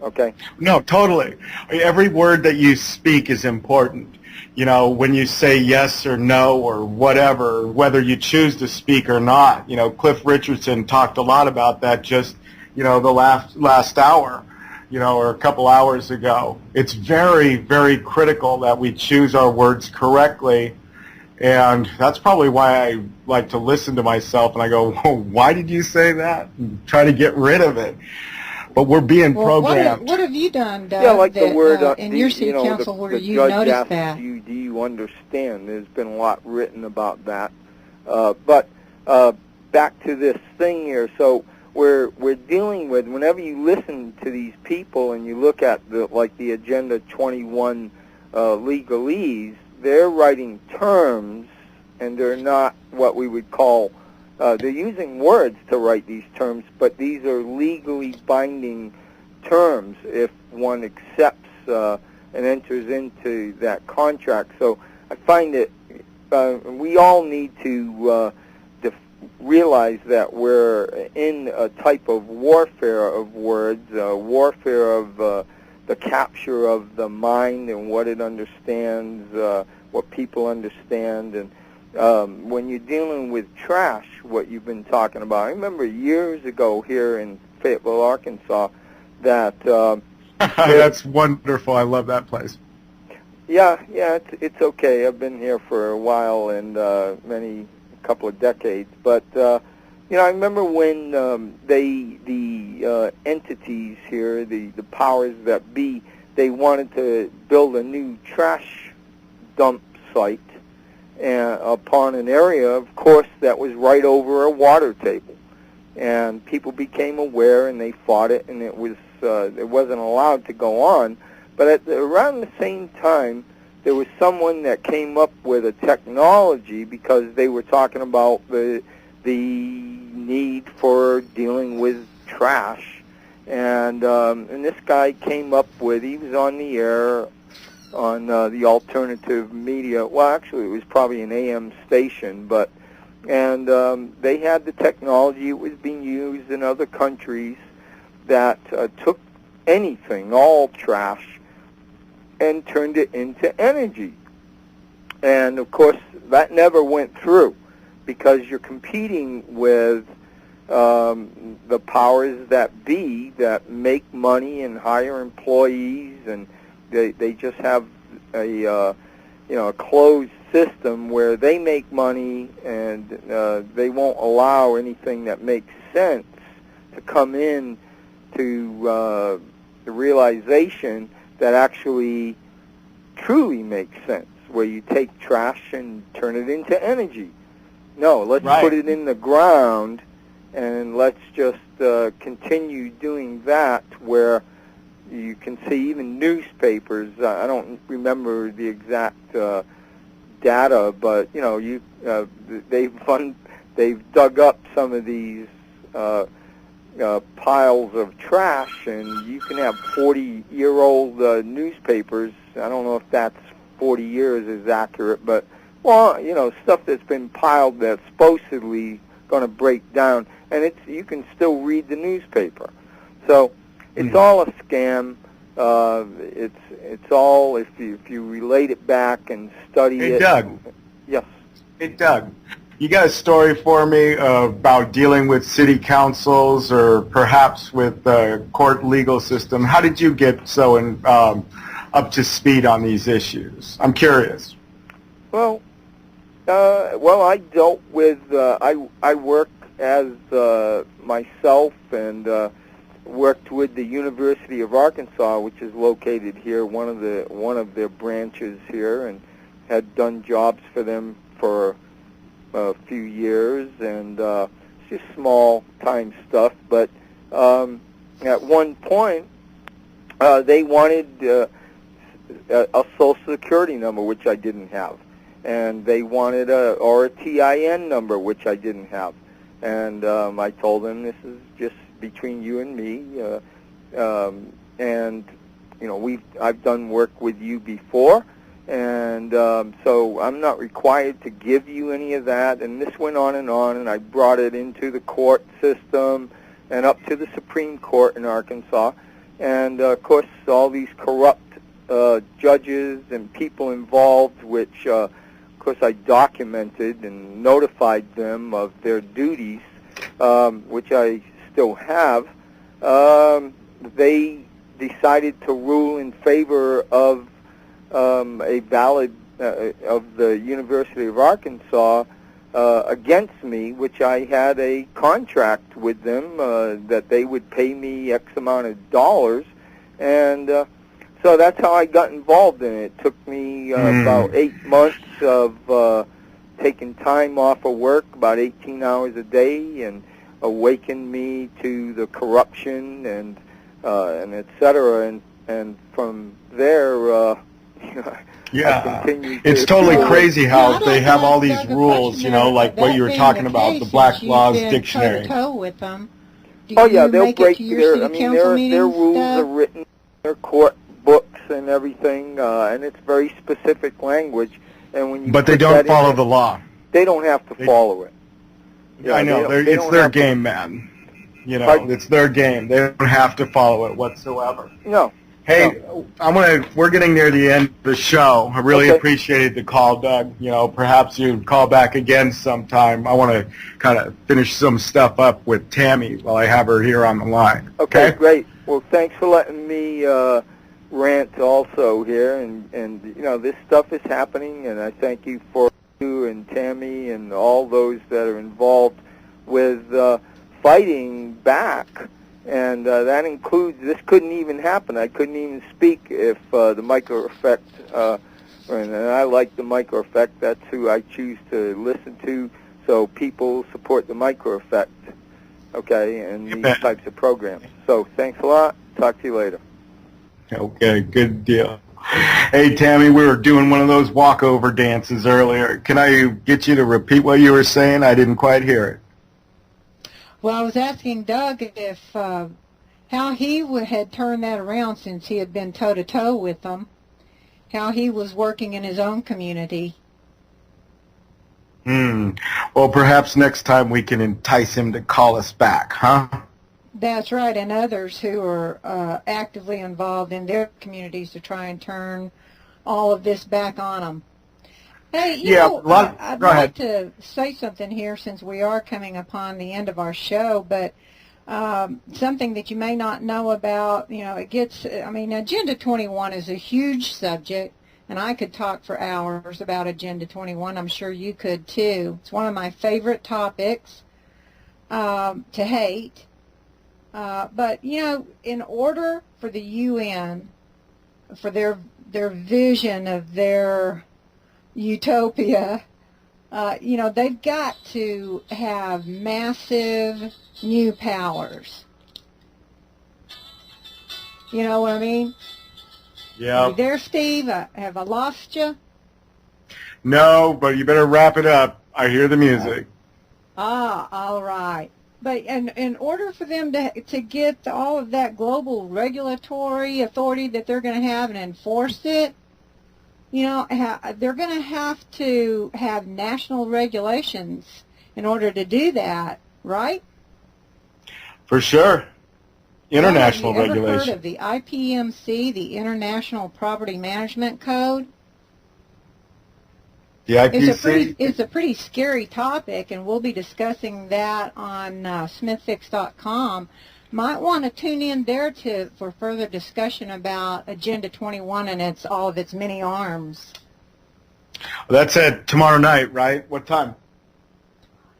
Okay? No, totally. Every word that you speak is important. When you say yes or no or whatever, whether you choose to speak or not. Cliff Richardson talked a lot about that just, the last hour, or a couple hours ago. It's very, very critical that we choose our words correctly And that's probably why I like to listen to myself, and I go, "Whoa, why did you say that?" And try to get rid of it. But we're being programmed. What have you done, Doug, Yeah, like the that, word in your city council where the you judge noticed asks that? you, do you understand? There's been a lot written about that. But back to this thing here. So we're dealing with, whenever you listen to these people and you look at the Agenda 21 legalese, they're writing terms, and they're not what we would call, they're using words to write these terms, but these are legally binding terms if one accepts and enters into that contract. So I find that we all need to realize that we're in a type of warfare of words, warfare of the capture of the mind and what it understands, what people understand. And when you're dealing with trash, what you've been talking about, I remember years ago here in Fayetteville, Arkansas, that that's wonderful. I love that place. Yeah, it's okay. I've been here for a while and couple of decades, but I remember when the entities here, the powers that be, they wanted to build a new trash dump site upon an area, of course, that was right over a water table, and people became aware and they fought it, and it wasn't allowed to go on. But around the same time, there was someone that came up with a technology, because they were talking about the need for dealing with trash, and this guy came up with, he was on the air on the alternative media. Well, actually, it was probably an AM station, and they had the technology. It was being used in other countries that took anything, all trash, and turned it into energy. And of course, that never went through, because you're competing with the powers that be that make money and hire employees, and they just have a closed system where they make money, and they won't allow anything that makes sense to come in to the realization that actually truly makes sense, where you take trash and turn it into energy. No, let's put it in the ground, and let's just continue doing that, where you can see even newspapers. I don't remember the exact data, but they've dug up some of these piles of trash, and you can have 40-year-old newspapers. I don't know if that's 40 years is accurate, but stuff that's been piled that's supposedly going to break down, and you can still read the newspaper. So it's all a scam. It's all, if you relate it back and study it. Hey, Doug. Yes. Hey, Doug. You got a story for me about dealing with city councils, or perhaps with the court legal system? How did you get so up to speed on these issues? I'm curious. Well, I dealt with. I work as myself, and worked with the University of Arkansas, which is located here, one of their branches here, and had done jobs for them for a few years, and it's just small time stuff. But at one point, they wanted a Social Security number, which I didn't have, and they wanted a TIN number, which I didn't have, and I told them, this is just between you and me, and I've done work with you before. And so I'm not required to give you any of that. And this went on, and I brought it into the court system and up to the Supreme Court in Arkansas. And, of course, all these corrupt judges and people involved, which, of course, I documented and notified them of their duties, which I still have. They decided to rule in favor of a valid of the University of Arkansas against me, which I had a contract with them that they would pay me X amount of dollars, and so that's how I got involved in it. It took me about 8 months of taking time off of work, about 18 hours a day, and awakened me to the corruption and et cetera, and from there, yeah, it's totally crazy how they have all these rules, like what you were talking about, the Black Laws Dictionary. Toe with them. Oh yeah, they'll break their. I mean, their rules are written in their court books and everything, and it's very specific language. And when you but they don't follow the law. They don't have to follow it. Yeah, I know. It's their game, man. It's their game. They don't have to follow it whatsoever. No. Hey, we're getting near the end of the show. I really appreciated the call, Doug. Perhaps you'd call back again sometime. I want to kind of finish some stuff up with Tammy while I have her here on the line. Okay, great. Well, thanks for letting me rant also here, and this stuff is happening, and I thank you for you and Tammy and all those that are involved with fighting back. And that includes, this couldn't even happen. I couldn't even speak if the micro effect, and I like the micro effect. That's who I choose to listen to. So people support the micro effect, okay, and these types of programs. So thanks a lot. Talk to you later. Okay, good deal. Hey, Tammy, we were doing one of those walkover dances earlier. Can I get you to repeat what you were saying? I didn't quite hear it. Well, I was asking Doug if how he had turned that around since he had been toe-to-toe with them, how he was working in his own community. Well, perhaps next time we can entice him to call us back, huh? That's right, and others who are actively involved in their communities to try and turn all of this back on them. Hey, I'd like to say something here since we are coming upon the end of our show, but something that you may not know about, Agenda 21 is a huge subject, and I could talk for hours about Agenda 21. I'm sure you could too. It's one of my favorite topics to hate. But, in order for the UN, for their vision of their utopia, they've got to have massive new powers. You know what I mean? Yeah. Are you there, Steve? Have I lost you? No, but you better wrap it up. I hear the music. All right. But in order for them to get all of that global regulatory authority that they're going to have and enforce it, they're going to have to have national regulations in order to do that, right? For sure. International regulation. Have you ever heard of the IPMC, the International Property Management Code? The IPC? It's a pretty scary topic, and we'll be discussing that on Smithfix.com. Might want to tune in there for further discussion about Agenda 21 and all of its many arms. That's it tomorrow night, right? What time?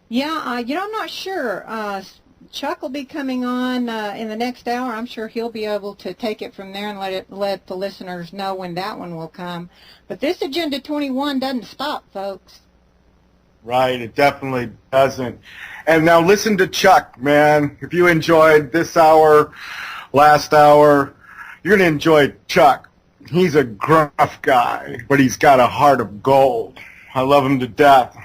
Yeah, I'm not sure. Chuck will be coming on in the next hour. I'm sure he'll be able to take it from there and let the listeners know when that one will come. But this Agenda 21 doesn't stop, folks. Right, it definitely doesn't. And now listen to Chuck, man. If you enjoyed this hour, last hour, you're going to enjoy Chuck. He's a gruff guy, but he's got a heart of gold. I love him to death,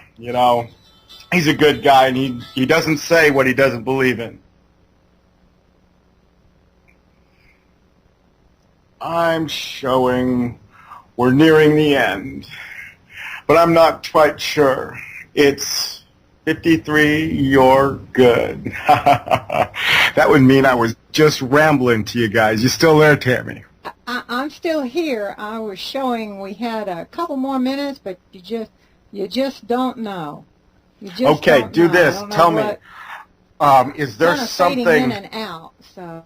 He's a good guy, and he doesn't say what he doesn't believe in. I'm showing we're nearing the end, but I'm not quite sure. It's 53, you're good. That would mean I was just rambling to you guys. You still there, Tammy? I'm still here. I was showing we had a couple more minutes, but you just don't know. Okay, do this. Tell me, is there something fading in and out? So.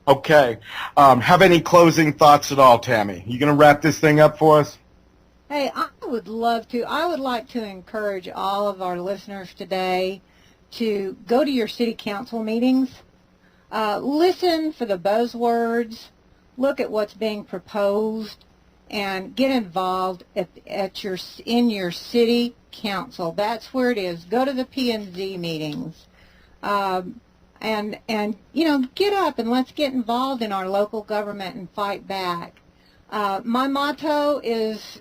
Okay. Have any closing thoughts at all, Tammy? You going to wrap this thing up for us? Hey, I would like to encourage all of our listeners today to go to your city council meetings, listen for the buzzwords, look at what's being proposed, and get involved in your city council. That's where it is. Go to the P&Z meetings, and get up and let's get involved in our local government and fight back. My motto is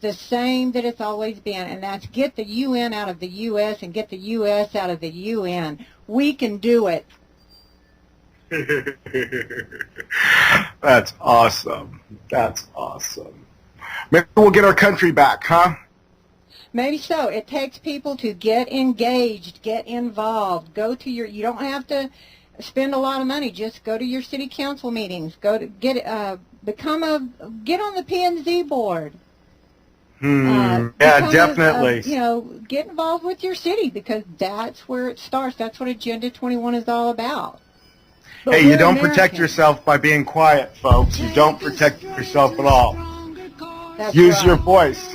the same that it's always been, and that's get the UN out of the U.S. and get the U.S. out of the UN. We can do it. That's awesome. That's awesome. Maybe we'll get our country back, huh? Maybe so. It takes people to get engaged, get involved. You don't have to spend a lot of money. Just go to your city council meetings. Get on the P&Z board. Yeah, definitely. Get involved with your city, because that's where it starts. That's what Agenda 21 is all about. But hey, you don't Americans. protect yourself by being quiet, folks. You don't protect yourself at all. That's Use right. your voice.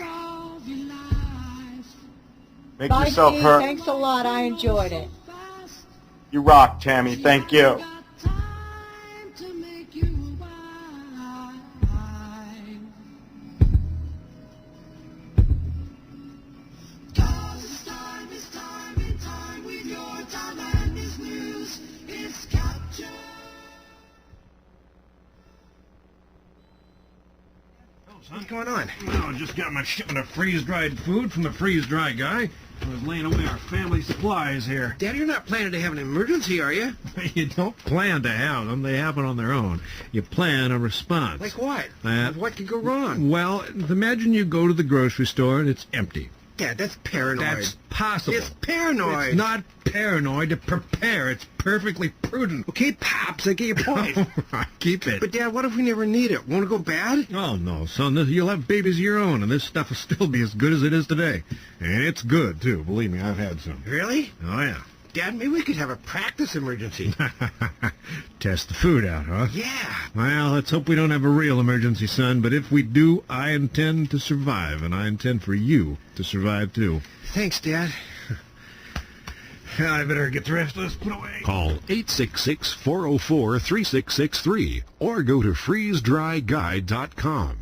Make Bye, yourself Steve. heard. Thanks a lot. I enjoyed it. You rock, Tammy. Thank you. What's going on? Oh, just got my shipment of freeze-dried food from the freeze-dry guy. I was laying away our family supplies here. Dad, you're not planning to have an emergency, are you? You don't plan to have them. They happen on their own. You plan a response. Like what? What could go wrong? Well, imagine you go to the grocery store and it's empty. Dad, that's paranoid. That's possible. It's paranoid. It's not paranoid to prepare. It's perfectly prudent. Okay, Pops, I get your point. All right, keep it. But, Dad, what if we never need it? Won't it go bad? Oh, no, son. You'll have babies of your own, and this stuff will still be as good as it is today. And it's good, too. Believe me, I've had some. Really? Oh, yeah. Dad, maybe we could have a practice emergency. Test the food out, huh? Yeah. Well, let's hope we don't have a real emergency, son. But if we do, I intend to survive, and I intend for you to survive, too. Thanks, Dad. I better get the rest of this put away. Call 866-404-3663 or go to freezedryguide.com.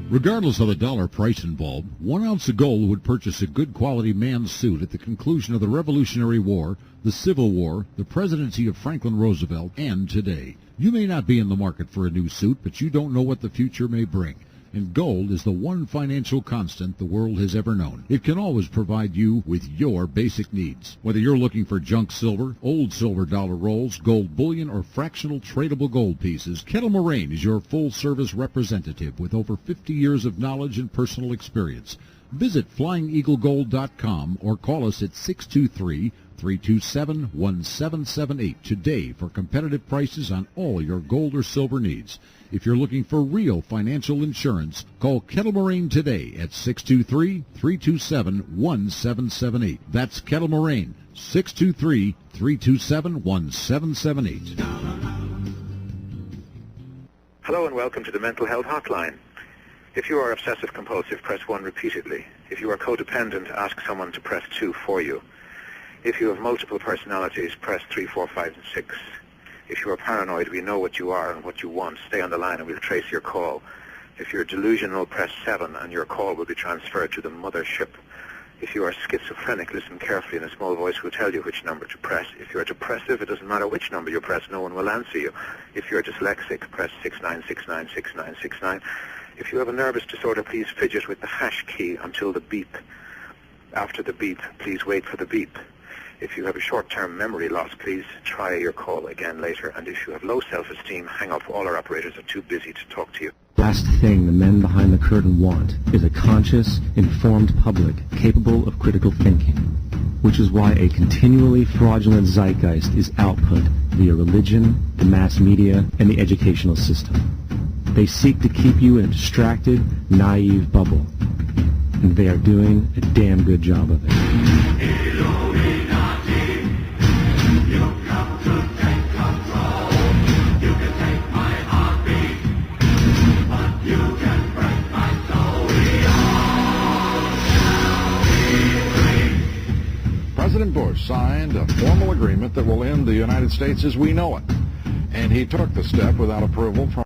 Regardless of the dollar price involved, 1 ounce of gold would purchase a good quality man's suit at the conclusion of the Revolutionary War, the Civil War, the presidency of Franklin Roosevelt, and today. You may not be in the market for a new suit, but you don't know what the future may bring. And gold is the one financial constant the world has ever known. It can always provide you with your basic needs. Whether you're looking for junk silver, old silver dollar rolls, gold bullion, or fractional tradable gold pieces, Kettle Moraine is your full-service representative with over 50 years of knowledge and personal experience. Visit FlyingEagleGold.com or call us at 623-327-1778 today for competitive prices on all your gold or silver needs. If you're looking for real financial insurance, call Kettle Moraine today at 623-327-1778. That's Kettle Moraine, 623-327-1778. Hello and welcome to the Mental Health Hotline. If you are obsessive compulsive, press 1 repeatedly. If you are codependent, ask someone to press 2 for you. If you have multiple personalities, press 3, 4, 5, and 6. If you are paranoid, we know what you are and what you want. Stay on the line and we'll trace your call. If you're delusional, press 7 and your call will be transferred to the mothership. If you are schizophrenic, listen carefully and a small voice will tell you which number to press. If you are depressive, it doesn't matter which number you press, no one will answer you. If you're dyslexic, press 69696969. If you have a nervous disorder, please fidget with the hash key until the beep. After the beep, please wait for the beep. If you have a short-term memory loss, please try your call again later. And if you have low self-esteem, hang up. All our operators are too busy to talk to you. Last thing the men behind the curtain want is a conscious, informed public capable of critical thinking, which is why a continually fraudulent zeitgeist is output via religion, the mass media, and the educational system. They seek to keep you in a distracted, naive bubble, and they are doing a damn good job of it. Bush signed a formal agreement that will end the United States as we know it. And he took the step without approval from